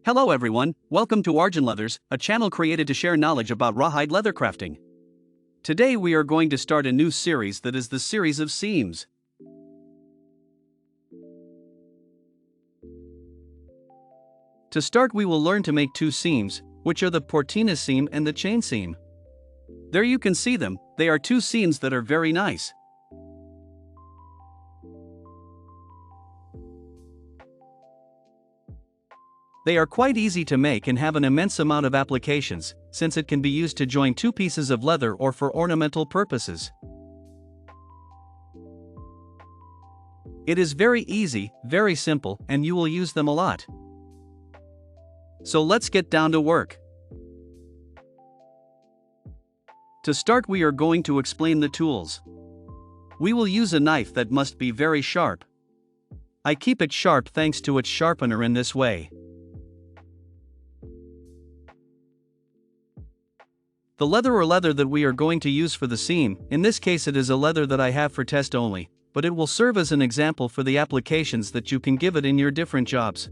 Hello everyone, welcome to ArgenLeathers, a channel created to share knowledge about rawhide leather crafting. Today we are going to start a new series that is the series of seams. To start, we will learn to make two seams, which are the Portina seam and the chain seam. There you can see them, they are two seams that are very nice. They are quite easy to make and have an immense amount of applications, since it can be used to join two pieces of leather or for ornamental purposes. It is very easy, very simple, and you will use them a lot. So let's get down to work. To start, we are going to explain the tools. We will use a knife that must be very sharp. I keep it sharp thanks to its sharpener in this way. The leather that we are going to use for the seam, in this case it is a leather that I have for test only, but it will serve as an example for the applications that you can give it in your different jobs.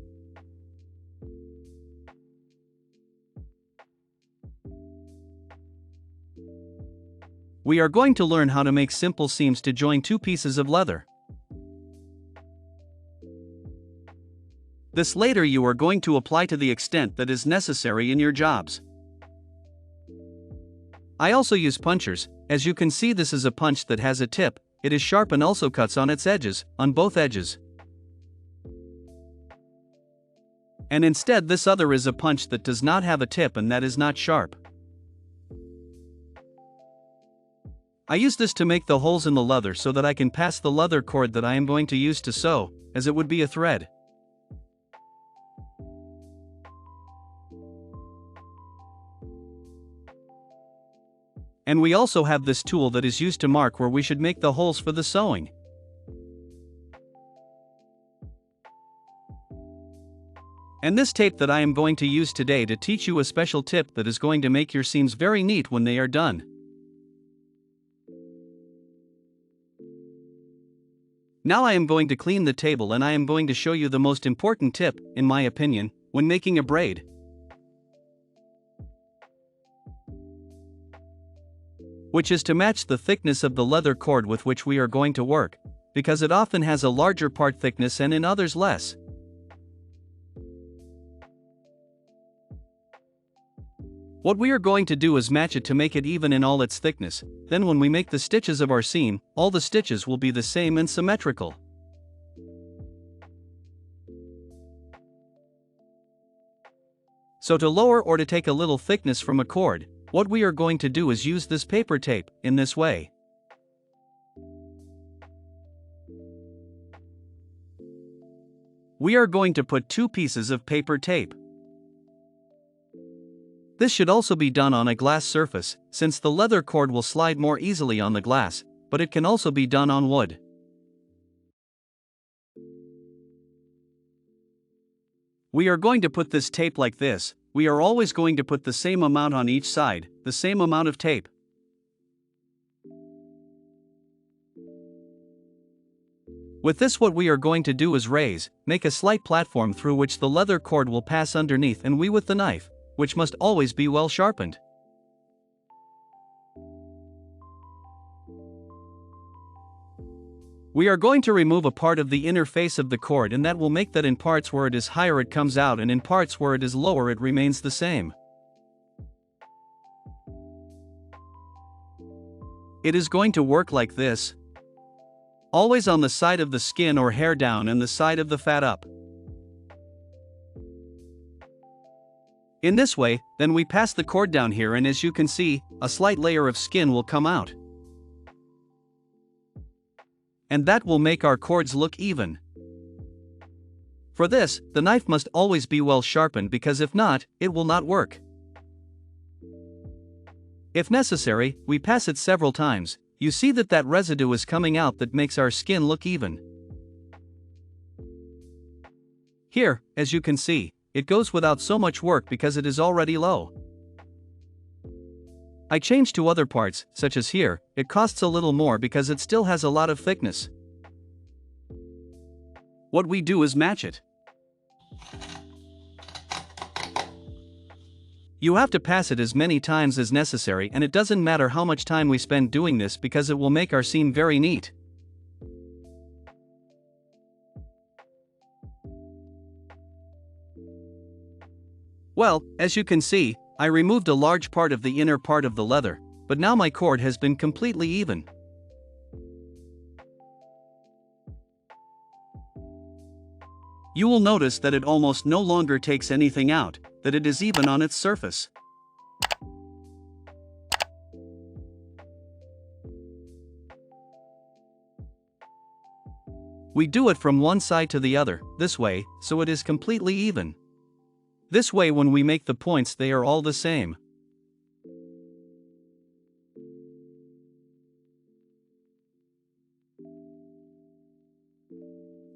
We are going to learn how to make simple seams to join two pieces of leather. This later you are going to apply to the extent that is necessary in your jobs. I also use punchers. As you can see, this is a punch that has a tip, it is sharp and also cuts on its edges, on both edges. And instead this other is a punch that does not have a tip and that is not sharp. I use this to make the holes in the leather so that I can pass the leather cord that I am going to use to sew, as it would be a thread. And we also have this tool that is used to mark where we should make the holes for the sewing. And this tape that I am going to use today to teach you a special tip that is going to make your seams very neat when they are done. Now I am going to clean the table and I am going to show you the most important tip, in my opinion, when making a braid. Which is to match the thickness of the leather cord with which we are going to work, because it often has a larger part thickness and in others less. What we are going to do is match it to make it even in all its thickness, then when we make the stitches of our seam, all the stitches will be the same and symmetrical. So to lower or to take a little thickness from a cord, what we are going to do is use this paper tape, in this way. We are going to put two pieces of paper tape. This should also be done on a glass surface, since the leather cord will slide more easily on the glass, but it can also be done on wood. We are going to put this tape like this. We are always going to put the same amount on each side, the same amount of tape. With this, what we are going to do is make a slight platform through which the leather cord will pass underneath, and we with the knife, which must always be well sharpened. We are going to remove a part of the inner face of the cord, and that will make that in parts where it is higher it comes out and in parts where it is lower it remains the same. It is going to work like this. Always on the side of the skin or hair down and the side of the fat up. In this way, then we pass the cord down here, and as you can see, a slight layer of skin will come out. And that will make our cords look even. For this, the knife must always be well sharpened, because if not, it will not work. If necessary, we pass it several times. You see that residue is coming out that makes our skin look even. Here, as you can see, it goes without so much work because it is already low. I change to other parts, such as here, it costs a little more because it still has a lot of thickness. What we do is match it. You have to pass it as many times as necessary, and it doesn't matter how much time we spend doing this because it will make our seam very neat. Well, as you can see, I removed a large part of the inner part of the leather, but now my cord has been completely even. You will notice that it almost no longer takes anything out, that it is even on its surface. We do it from one side to the other, this way, so it is completely even. This way when we make the points they are all the same.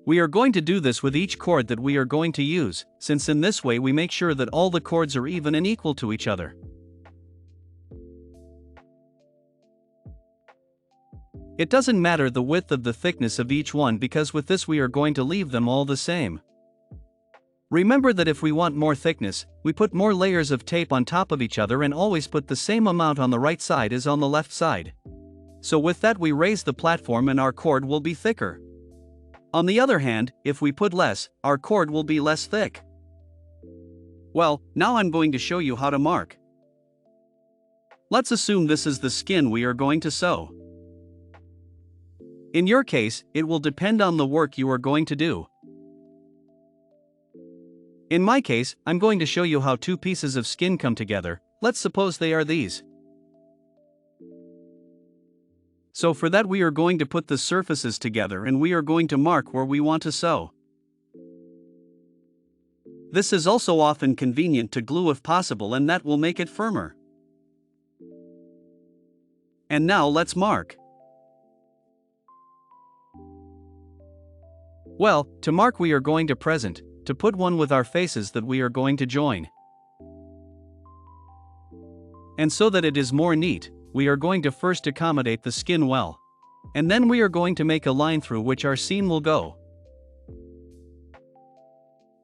We are going to do this with each cord that we are going to use, since in this way we make sure that all the cords are even and equal to each other. It doesn't matter the width of the thickness of each one because with this we are going to leave them all the same. Remember that if we want more thickness, we put more layers of tape on top of each other and always put the same amount on the right side as on the left side. So with that we raise the platform and our cord will be thicker. On the other hand, if we put less, our cord will be less thick. Well, now I'm going to show you how to mark. Let's assume this is the skin we are going to sew. In your case, it will depend on the work you are going to do. In my case, I'm going to show you how two pieces of skin come together. Let's suppose they are these. So for that we are going to put the surfaces together and we are going to mark where we want to sew. This is also often convenient to glue if possible, and that will make it firmer. And now let's mark. Well, to mark we are going to present, to put one with our faces that we are going to join. And so that it is more neat, we are going to first accommodate the skin well. And then we are going to make a line through which our seam will go.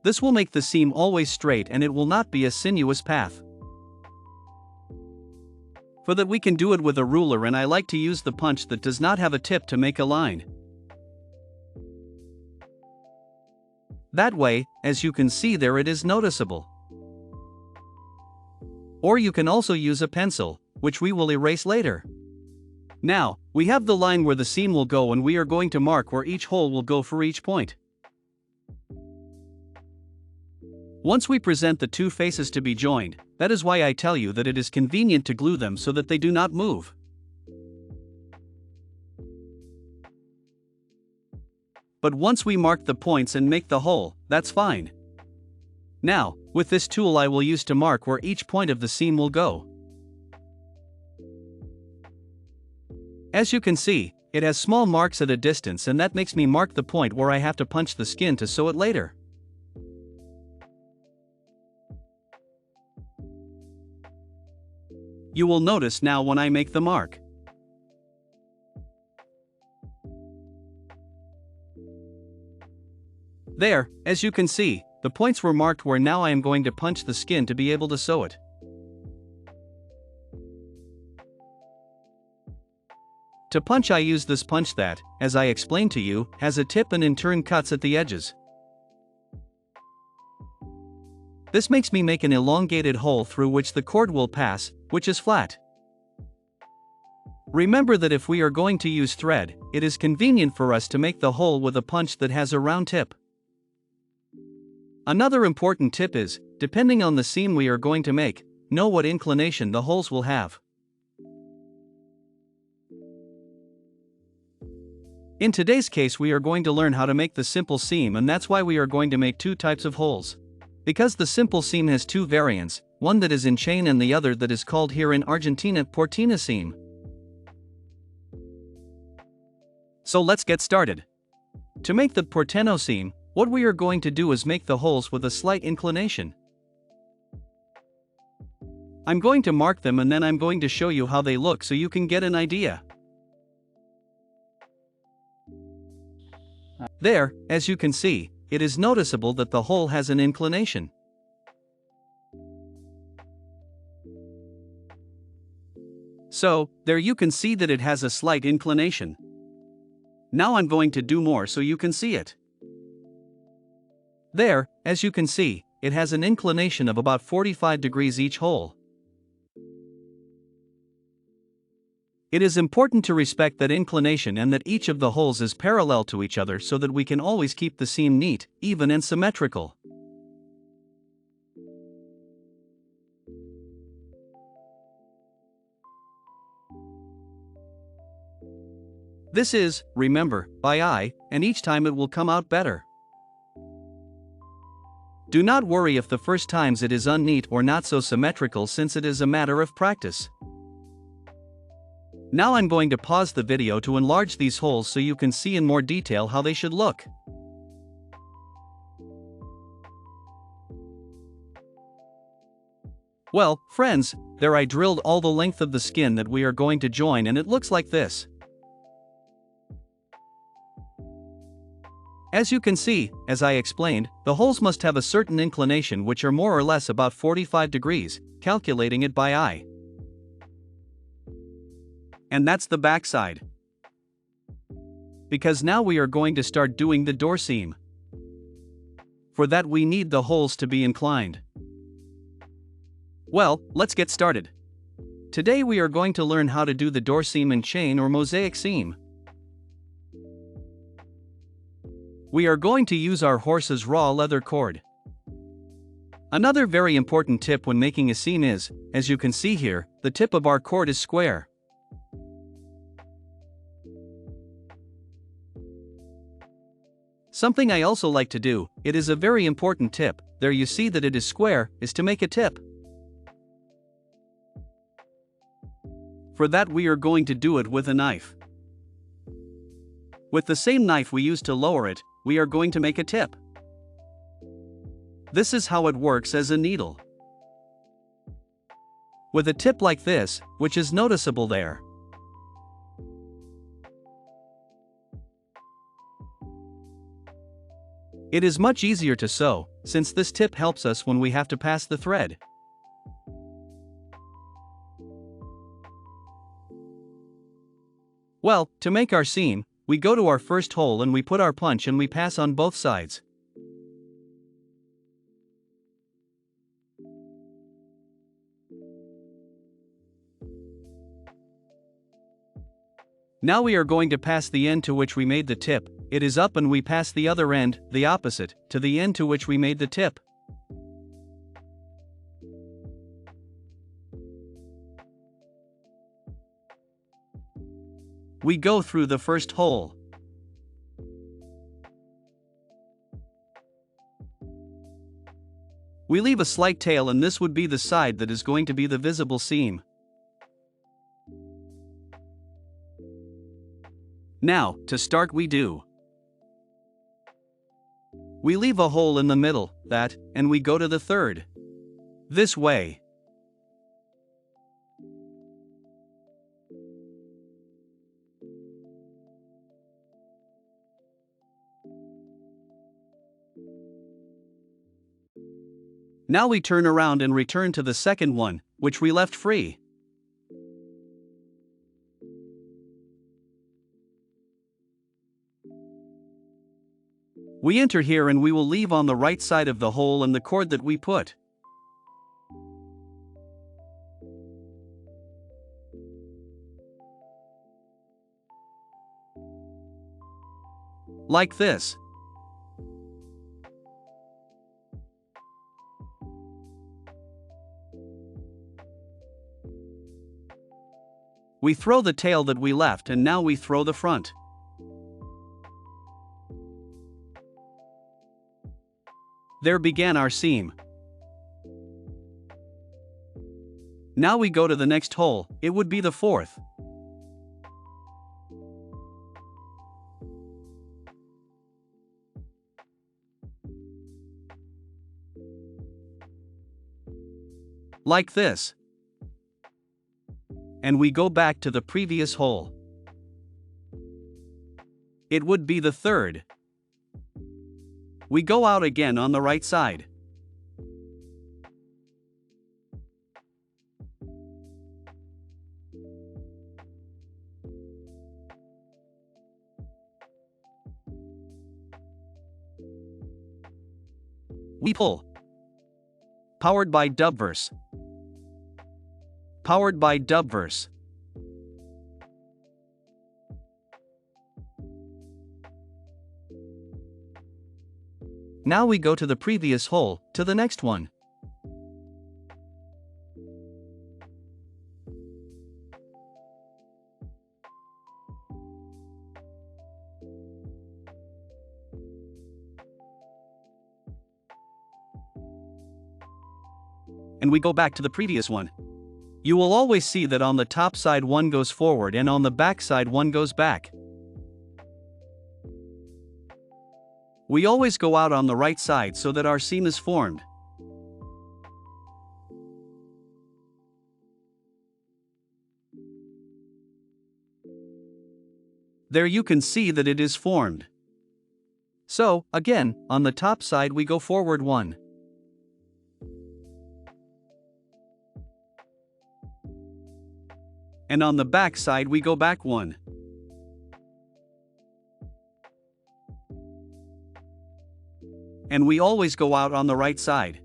This will make the seam always straight and it will not be a sinuous path. For that we can do it with a ruler, and I like to use the punch that does not have a tip to make a line. That way, as you can see there, it is noticeable. Or you can also use a pencil, which we will erase later. Now, we have the line where the seam will go and we are going to mark where each hole will go for each point. Once we present the two faces to be joined, that is why I tell you that it is convenient to glue them so that they do not move. But once we mark the points and make the hole, that's fine. Now, with this tool I will use to mark where each point of the seam will go. As you can see, it has small marks at a distance, and that makes me mark the point where I have to punch the skin to sew it later. You will notice now when I make the mark. There, as you can see, the points were marked where now I am going to punch the skin to be able to sew it. To punch I use this punch that, as I explained to you, has a tip and in turn cuts at the edges. This makes me make an elongated hole through which the cord will pass, which is flat. Remember that if we are going to use thread, it is convenient for us to make the hole with a punch that has a round tip. Another important tip is, depending on the seam we are going to make, know what inclination the holes will have. In today's case we are going to learn how to make the simple seam, and that's why we are going to make two types of holes. Because the simple seam has two variants, one that is in chain and the other that is called here in Argentina Portina seam. So let's get started. To make the Portina seam, what we are going to do is make the holes with a slight inclination. I'm going to mark them and then I'm going to show you how they look so you can get an idea. There, as you can see, it is noticeable that the hole has an inclination. So, there you can see that it has a slight inclination. Now I'm going to do more so you can see it. There, as you can see, it has an inclination of about 45 degrees each hole. It is important to respect that inclination and that each of the holes is parallel to each other so that we can always keep the seam neat, even and symmetrical. This is, remember, by eye, and each time it will come out better. Do not worry if the first times it is unneat or not so symmetrical, since it is a matter of practice. Now I'm going to pause the video to enlarge these holes so you can see in more detail how they should look. Well, friends, there I drilled all the length of the skin that we are going to join, and it looks like this. As you can see, as I explained, the holes must have a certain inclination, which are more or less about 45 degrees, calculating it by eye. And that's the back side. Because now we are going to start doing the door seam. For that we need the holes to be inclined. Well, let's get started. Today we are going to learn how to do the door seam in chain or mosaic seam. We are going to use our horse's raw leather cord. Another very important tip when making a seam is, as you can see here, the tip of our cord is square. Something I also like to do, it is a very important tip, there you see that it is square, is to make a tip. For that we are going to do it with a knife. With the same knife we used to lower it, we are going to make a tip. This is how it works as a needle. With a tip like this, which is noticeable there. It is much easier to sew, since this tip helps us when we have to pass the thread. Well, to make our seam, we go to our first hole and we put our punch and we pass on both sides. Now we are going to pass the end to which we made the tip, it is up, and we pass the other end, the opposite, to the end to which we made the tip. We go through the first hole. We leave a slight tail, and this would be the side that is going to be the visible seam. Now, to start we do. We leave a hole in the middle, that, and we go to the third. This way. Now we turn around and return to the second one, which we left free. We enter here and we will leave on the right side of the hole and the cord that we put. Like this. We throw the tail that we left, and now we throw the front. There began our seam. Now we go to the next hole, it would be the fourth. Like this. And we go back to the previous hole. It would be the third. We go out again on the right side. We pull. Powered by Dubverse. Powered by Dubverse. Now we go to the previous hole, to the next one. And we go back to the previous one. You will always see that on the top side one goes forward and on the back side one goes back. We always go out on the right side so that our seam is formed. There you can see that it is formed. So, again, on the top side we go forward one. And on the back side we go back one. And we always go out on the right side.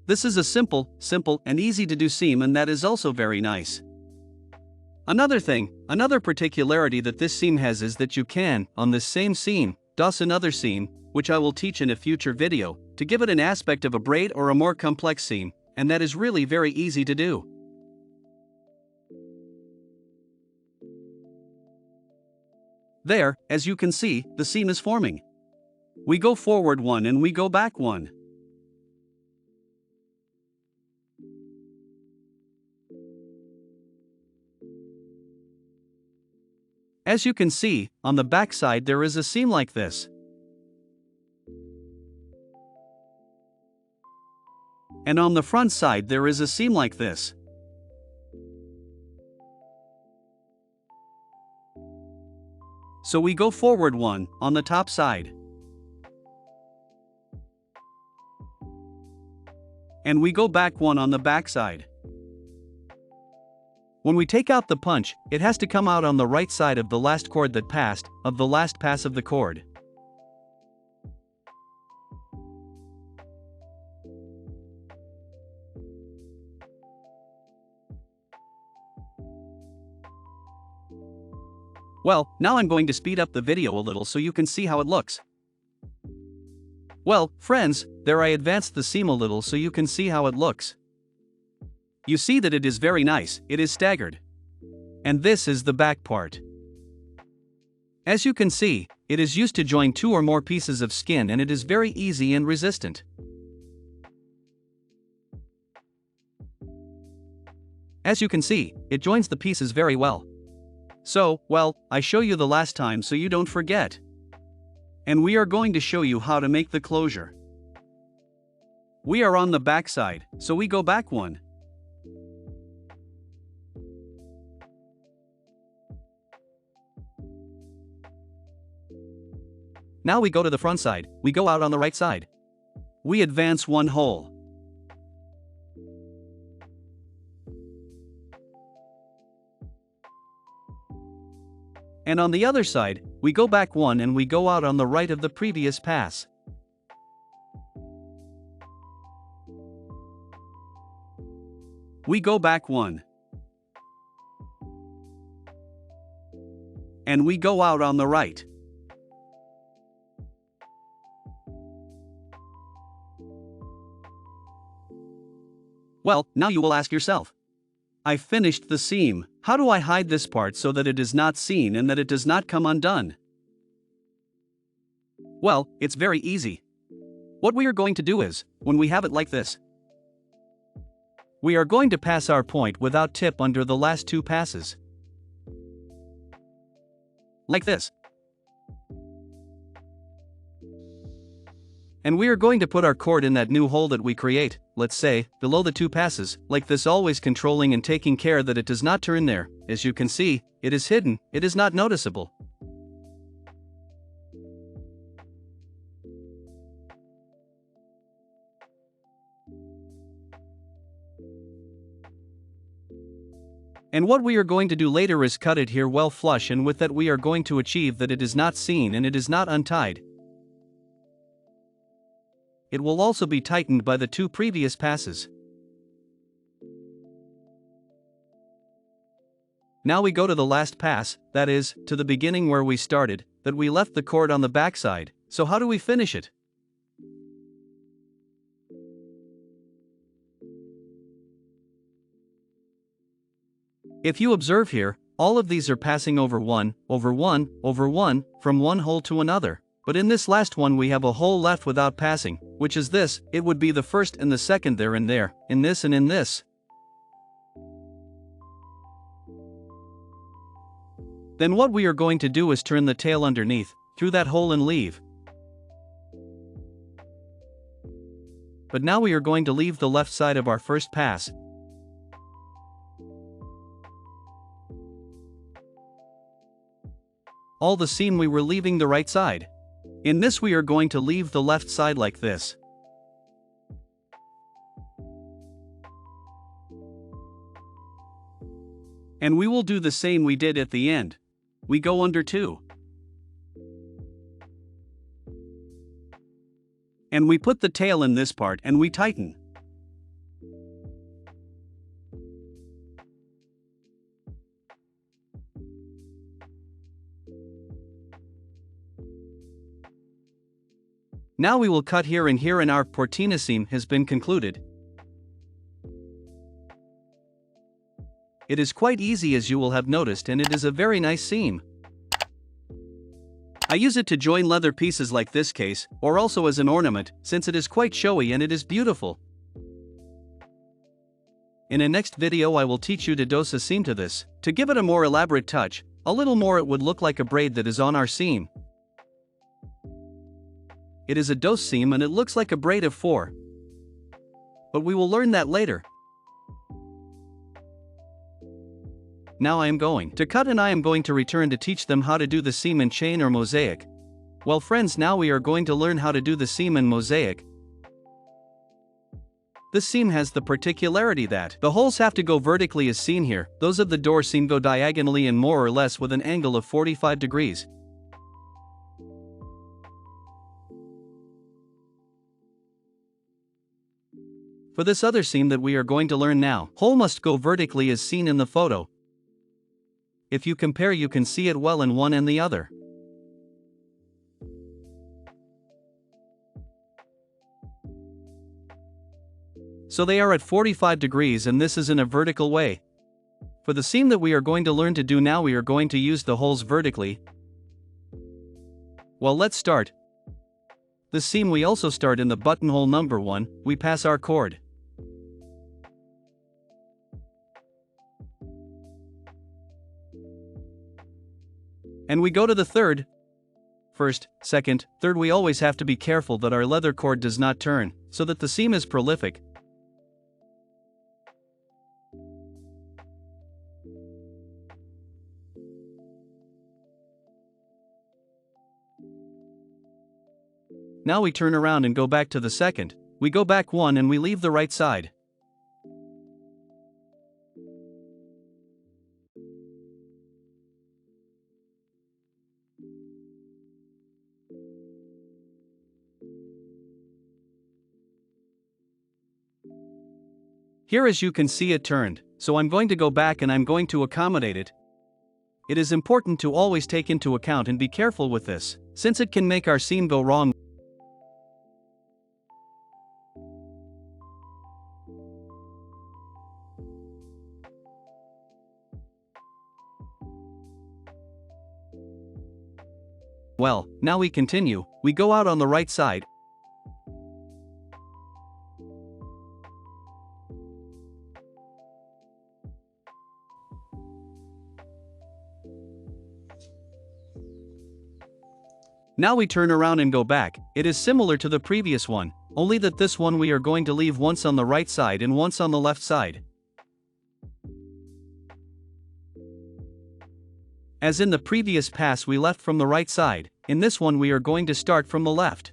This is a simple, and easy to do seam, and that is also very nice. Another particularity that this seam has is that you can, on this same seam, DOS another seam, which I will teach in a future video, to give it an aspect of a braid or a more complex seam, and that is really very easy to do. There, as you can see, the seam is forming. We go forward one and we go back one. As you can see, on the back side there is a seam like this. And on the front side there is a seam like this. So we go forward one, on the top side. And we go back one on the back side. When we take out the punch, it has to come out on the right side of the last cord that passed, of the last pass of the cord. Well, now I'm going to speed up the video a little so you can see how it looks. Well, friends, there I advanced the seam a little so you can see how it looks. You see that it is very nice, it is staggered. And this is the back part. As you can see, it is used to join two or more pieces of skin, and it is very easy and resistant. As you can see, it joins the pieces very well. So, well, I show you the last time so you don't forget. And we are going to show you how to make the closure. We are on the back side, so we go back one. Now we go to the front side, we go out on the right side. We advance one hole. And on the other side, we go back one and we go out on the right of the previous pass. We go back one. And we go out on the right. Well, now you will ask yourself, I finished the seam, how do I hide this part so that it is not seen and that it does not come undone? Well, it's very easy. What we are going to do is, when we have it like this, we are going to pass our point without tip under the last two passes. Like this. And we are going to put our cord in that new hole that we create, let's say, below the two passes, like this, always controlling and taking care that it does not turn there. As you can see, it is hidden, it is not noticeable. And what we are going to do later is cut it here well flush, and with that we are going to achieve that it is not seen and it is not untied. It will also be tightened by the 2 previous passes. Now we go to the last pass, that is, to the beginning where we started, that we left the cord on the backside. So how do we finish it? If you observe here, all of these are passing over one, over one, over one, from one hole to another. But in this last one we have a hole left without passing, which is this. It would be the first and the second there and there, in this and in this. Then what we are going to do is turn the tail underneath, through that hole and leave. But now we are going to leave the left side of our first pass. All the seam we were leaving the right side. In this we are going to leave the left side like this. And we will do the same we did at the end. We go under 2. And we put the tail in this part and we tighten. Now we will cut here and here, and our Portina seam has been concluded. It is quite easy, as you will have noticed, and it is a very nice seam. I use it to join leather pieces like this case, or also as an ornament, since it is quite showy and it is beautiful. In a next video I will teach you to dose a seam to this, to give it a more elaborate touch. A little more it would look like a braid that is on our seam. It is a dose seam and it looks like a braid of 4. But we will learn that later. Now I am going to cut and I am going to return to teach them how to do the seam in chain or mosaic. Well friends, now we are going to learn how to do the seam in mosaic. This seam has the particularity that the holes have to go vertically as seen here. Those of the door seam go diagonally and more or less with an angle of 45 degrees. For this other seam that we are going to learn now, hole must go vertically as seen in the photo. If you compare, you can see it well in one and the other. So they are at 45 degrees and this is in a vertical way. For the seam that we are going to learn to do now, we are going to use the holes vertically. Well, let's start. This seam we also start in the buttonhole number 1, we pass our cord. And we go to the third. First, second, third, we always have to be careful that our leather cord does not turn, so that the seam is prolific. Now we turn around and go back to the second. We go back 1 and we leave the right side. Here, as you can see, it turned, so I'm going to go back and I'm going to accommodate it. It is important to always take into account and be careful with this, since it can make our seam go wrong. Well, now we continue, we go out on the right side. Now we turn around and go back. It is similar to the previous one, only that this one we are going to leave once on the right side and once on the left side. As in the previous pass we left from the right side, in this one we are going to start from the left.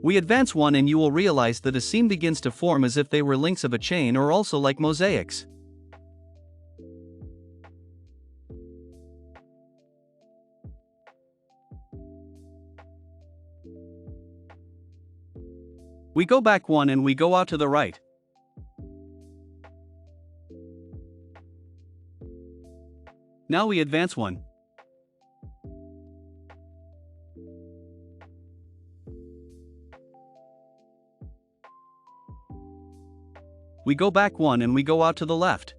We advance one and you will realize that a seam begins to form as if they were links of a chain or also like mosaics. We go back one and we go out to the right. Now we advance one. We go back one and we go out to the left.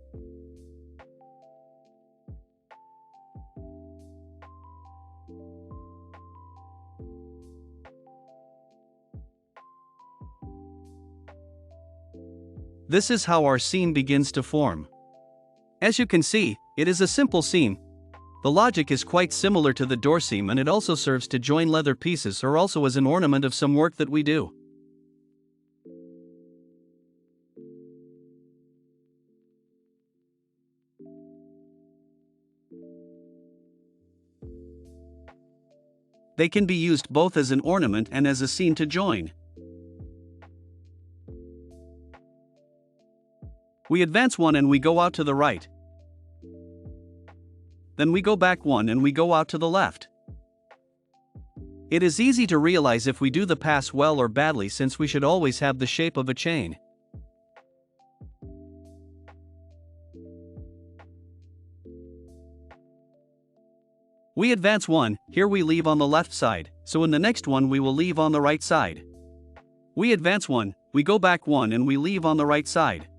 This is how our seam begins to form. As you can see, it is a simple seam. The logic is quite similar to the door seam, and it also serves to join leather pieces or also as an ornament of some work that we do. They can be used both as an ornament and as a seam to join. We advance one and we go out to the right. Then we go back one and we go out to the left. It is easy to realize if we do the pass well or badly, since we should always have the shape of a chain. We advance one, here we leave on the left side, so in the next one we will leave on the right side. We advance one, we go back one and we leave on the right side.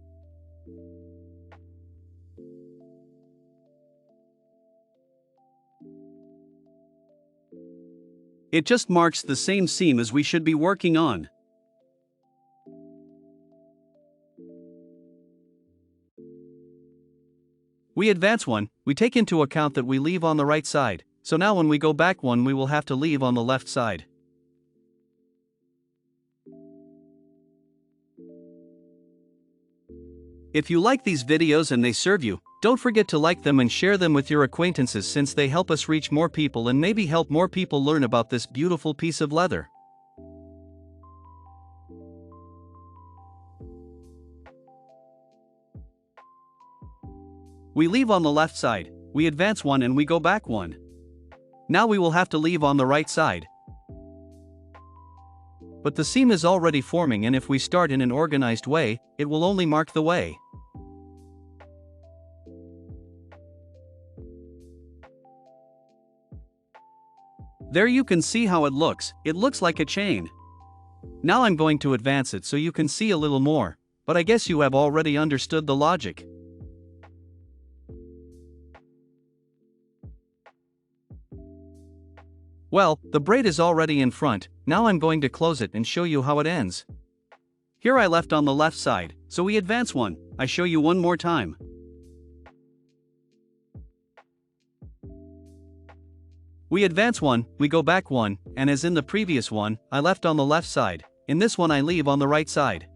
It just marks the same seam as we should be working on. We advance one, we take into account that we leave on the right side, so now when we go back one we will have to leave on the left side. If you like these videos and they serve you, don't forget to like them and share them with your acquaintances, since they help us reach more people and maybe help more people learn about this beautiful piece of leather. We leave on the left side, we advance one and we go back one. Now we will have to leave on the right side. But the seam is already forming, and if we start in an organized way, it will only mark the way. There you can see how it looks like a chain. Now I'm going to advance it so you can see a little more, but I guess you have already understood the logic. Well, the braid is already in front, now I'm going to close it and show you how it ends. Here I left on the left side, so we advance one, I show you one more time. We advance one, we go back one, and as in the previous one, I left on the left side, in this one I leave on the right side.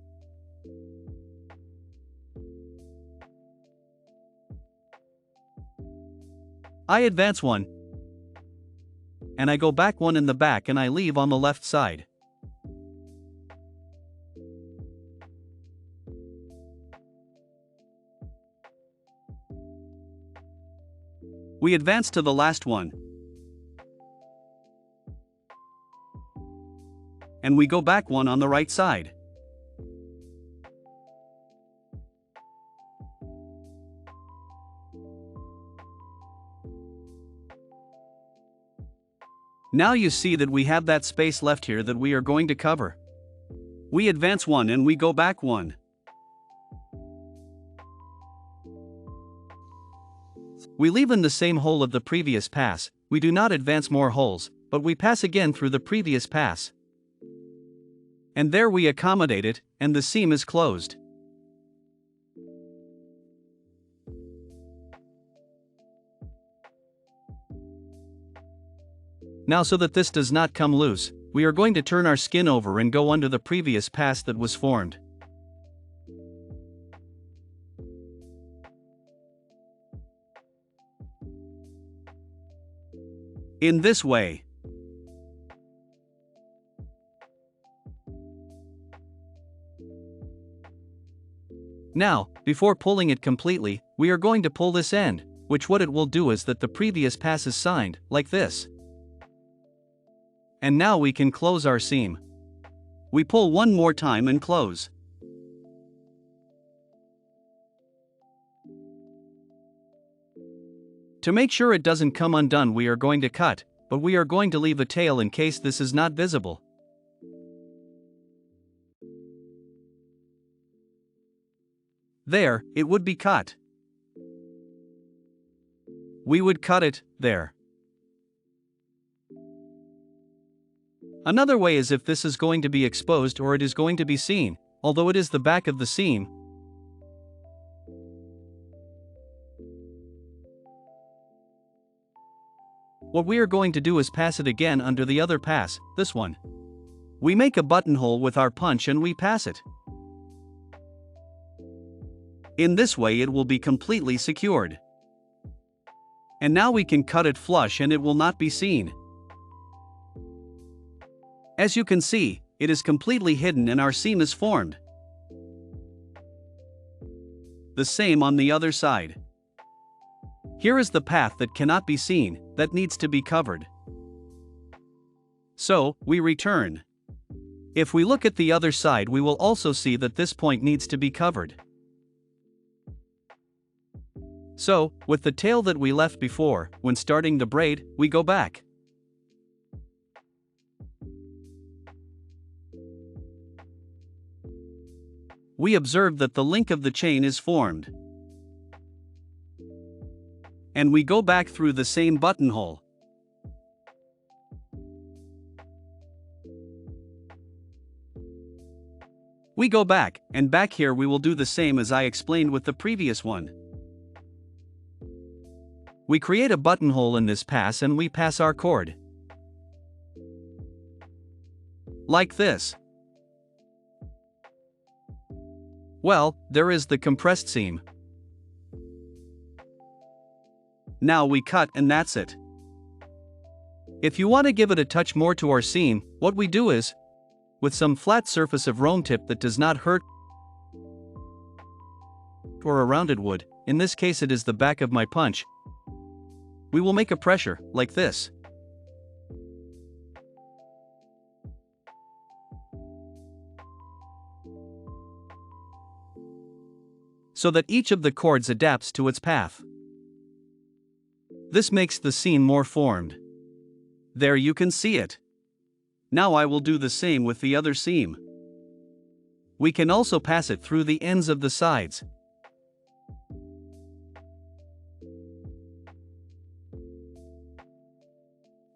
I advance one, and I go back one in the back and I leave on the left side. We advance to the last one, and we go back one on the right side. Now you see that we have that space left here that we are going to cover. We advance one and we go back one. We leave in the same hole of the previous pass, we do not advance more holes, but we pass again through the previous pass. And there we accommodate it, and the seam is closed. Now, so that this does not come loose, we are going to turn our skin over and go under the previous pass that was formed. In this way. Now, before pulling it completely, we are going to pull this end, which what it will do is that the previous pass is signed, like this. And now we can close our seam. We pull one more time and close. To make sure it doesn't come undone, we are going to cut, but we are going to leave a tail in case this is not visible. There, it would be cut. We would cut it there. Another way is if this is going to be exposed or it is going to be seen, although it is the back of the seam. What we are going to do is pass it again under the other pass, this one. We make a buttonhole with our punch and we pass it. In this way it will be completely secured. And now we can cut it flush and it will not be seen. As you can see, it is completely hidden and our seam is formed. The same on the other side. Here is the path that cannot be seen, that needs to be covered. So, we return. If we look at the other side, we will also see that this point needs to be covered. So, with the tail that we left before, when starting the braid, we go back. We observe that the link of the chain is formed. And we go back through the same buttonhole. We go back, and back here we will do the same as I explained with the previous one. We create a buttonhole in this pass and we pass our cord. Like this. Well, there is the compressed seam. Now we cut and that's it. If you want to give it a touch more to our seam, what we do is, with some flat surface of round tip that does not hurt, or a rounded wood, in this case it is the back of my punch, we will make a pressure, like this. So that each of the cords adapts to its path. This makes the seam more formed. There you can see it. Now I will do the same with the other seam. We can also pass it through the ends of the sides.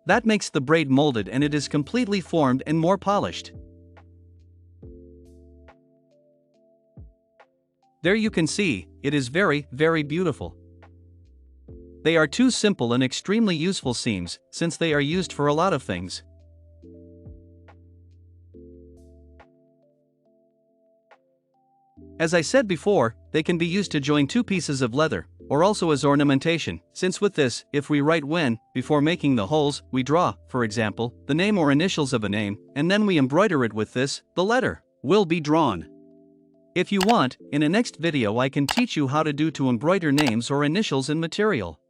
That makes the braid molded and it is completely formed and more polished. There you can see, it is very, very beautiful. They are two simple and extremely useful seams, since they are used for a lot of things. As I said before, they can be used to join two pieces of leather, or also as ornamentation, since with this, if we write when, before making the holes, we draw, for example, the name or initials of a name, and then we embroider it with this, the letter will be drawn. If you want, in a next video I can teach you how to embroider names or initials in material.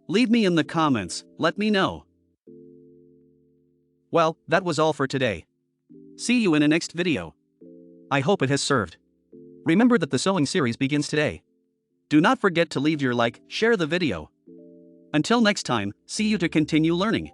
Leave me in the comments, let me know. Well, that was all for today. See you in a next video. I hope it has served. Remember that the sewing series begins today. Do not forget to leave your like, share the video. Until next time, see you to continue learning.